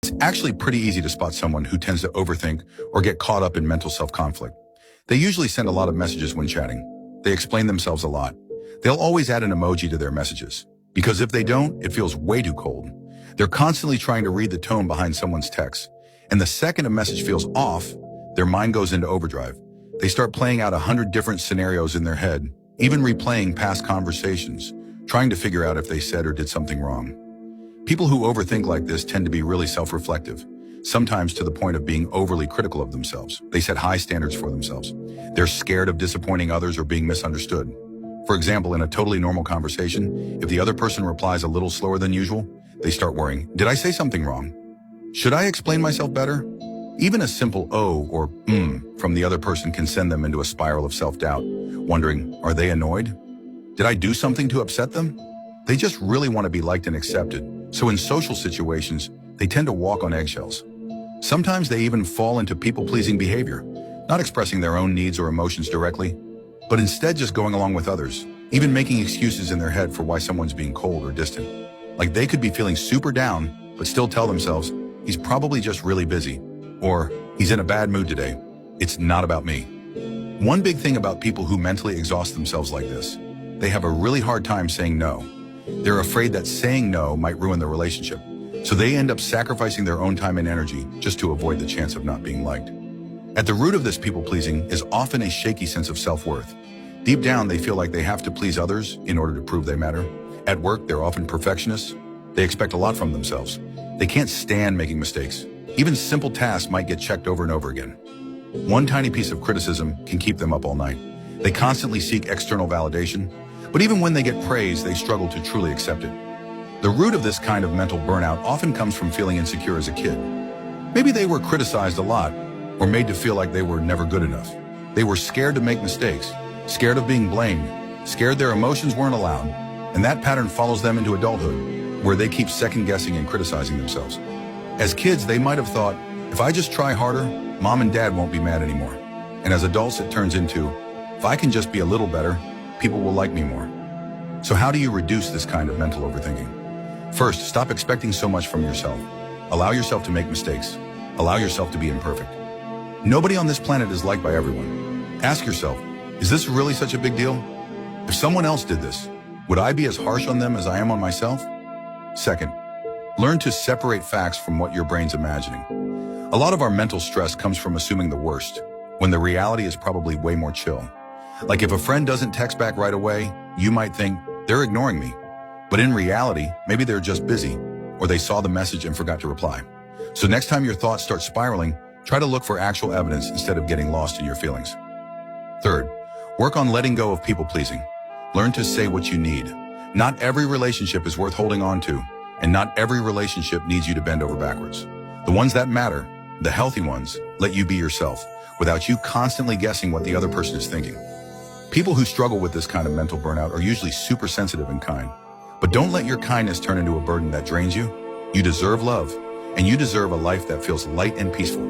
It's actually pretty easy to spot someone who tends to overthink or get caught up in mental self-conflict. They usually send a lot of messages when chatting. They explain themselves a lot. They'll always add an emoji to their messages, because if they don't, it feels way too cold. They're constantly trying to read the tone behind someone's text, and the second a message feels off, their mind goes into overdrive. They start playing out 100 different scenarios in their head, even replaying past conversations, trying to figure out if they said or did something wrong. People who overthink like this tend to be really self-reflective, sometimes to the point of being overly critical of themselves. They set high standards for themselves. They're scared of disappointing others or being misunderstood. For example, in a totally normal conversation, if the other person replies a little slower than usual, they start worrying, did I say something wrong? Should I explain myself better? Even a simple "oh" or from the other person can send them into a spiral of self-doubt, wondering, are they annoyed? Did I do something to upset them? They just really want to be liked and accepted. So in social situations, they tend to walk on eggshells. Sometimes they even fall into people-pleasing behavior, not expressing their own needs or emotions directly, but instead just going along with others, even making excuses in their head for why someone's being cold or distant. Like they could be feeling super down, but still tell themselves, he's probably just really busy, or he's in a bad mood today. It's not about me. One big thing about people who mentally exhaust themselves like this, they have a really hard time saying no. They're afraid that saying no might ruin the relationship, so they end up sacrificing their own time and energy just to avoid the chance of not being liked. At the root of this people-pleasing is often a shaky sense of self-worth. Deep down, they feel like they have to please others in order to prove they matter. At work, they're often perfectionists. They expect a lot from themselves. They can't stand making mistakes. Even simple tasks might get checked over and over again. One tiny piece of criticism can keep them up all night. They constantly seek external validation, but even when they get praise, they struggle to truly accept it. The root of this kind of mental burnout often comes from feeling insecure as a kid. Maybe they were criticized a lot, or made to feel like they were never good enough. They were scared to make mistakes, scared of being blamed, scared their emotions weren't allowed, and that pattern follows them into adulthood, where they keep second-guessing and criticizing themselves. As kids, they might have thought, if I just try harder, mom and dad won't be mad anymore. And as adults, it turns into, if I can just be a little better, people will like me more. So how do you reduce this kind of mental overthinking? First, stop expecting so much from yourself. Allow yourself to make mistakes. Allow yourself to be imperfect. Nobody on this planet is liked by everyone. Ask yourself, is this really such a big deal? If someone else did this, would I be as harsh on them as I am on myself? Second, learn to separate facts from what your brain's imagining. A lot of our mental stress comes from assuming the worst, when the reality is probably way more chill. Like if a friend doesn't text back right away, you might think, they're ignoring me. But in reality, maybe they're just busy, or they saw the message and forgot to reply. So next time your thoughts start spiraling, try to look for actual evidence instead of getting lost in your feelings. Third, work on letting go of people-pleasing. Learn to say what you need. Not every relationship is worth holding on to, and not every relationship needs you to bend over backwards. The ones that matter, the healthy ones, let you be yourself, without you constantly guessing what the other person is thinking. People who struggle with this kind of mental burnout are usually super sensitive and kind. But don't let your kindness turn into a burden that drains you. You deserve love, and you deserve a life that feels light and peaceful.